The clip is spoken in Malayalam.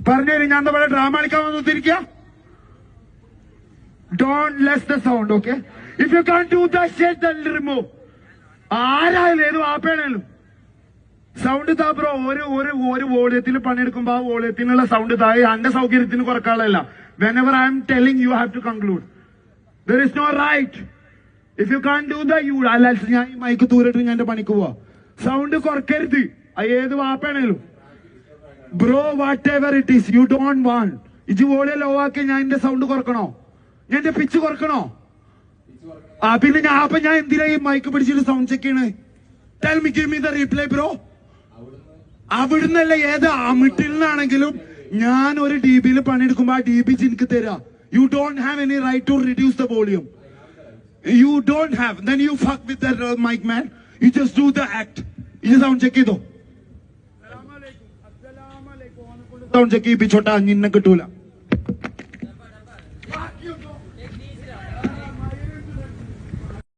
പറഞ്ഞു ഞാൻ എന്താ പറയുക, ഡ്രാമ കളിക്കാൻ വന്നിരിക്കുക. Don't less the sound, okay? If you can't do that shit, then remove. ആരായാലും ഏത് വാപ്പയാണേലും സൗണ്ട് താ ബ്രോ. ഒരു വോളിയത്തിൽ പണിയെടുക്കുമ്പോ ആ വോളിയത്തിനുള്ള സൗണ്ട് താഴെ എന്റെ സൗകര്യത്തിന് കുറക്കാളല്ല. Whenever I am telling you have to conclude. There is no right. If you can't do that, you അല്ലാതെ ഞാൻ ഈ മൈക്ക് ദൂരിട്ട് ഞാൻ എന്റെ പണിക്ക് പോവാ. സൗണ്ട് കുറക്കരുത്. ഏത് വാപ്പയാണേലും bro, what ever it is you don't want. ഇത് വോളിയം ലോ ആക്കി ഞാൻ എന്റെ സൗണ്ട് കുറക്കണോ? ഞാൻ എന്റെ പിച്ച് കുറക്കണോ? പിന്നെ ഞാൻ എന്തിനാ ഈ മൈക്ക് പിടിച്ചിട്ട് സൗണ്ട് ചെക്ക് ചെയ്യണേ? Tell me, give me the reply bro. അവിടുന്നല്ല, ഏത് അമിട്ടിൽ നിന്നാണെങ്കിലും ഞാൻ ഒരു DB പണിയെടുക്കുമ്പോ ആ DB എനിക്ക് തരാ. You don't have any right to reduce the volume. You don't have. Then you fuck with the mic man. You just do the act. ഇത് സൗണ്ട് ചെക്ക് ചെയ്തോ. സൗണ്ട് ചെക്ക് ചെയ്യിപ്പിച്ചോട്ടാ, നിന്നെ കിട്ടൂല.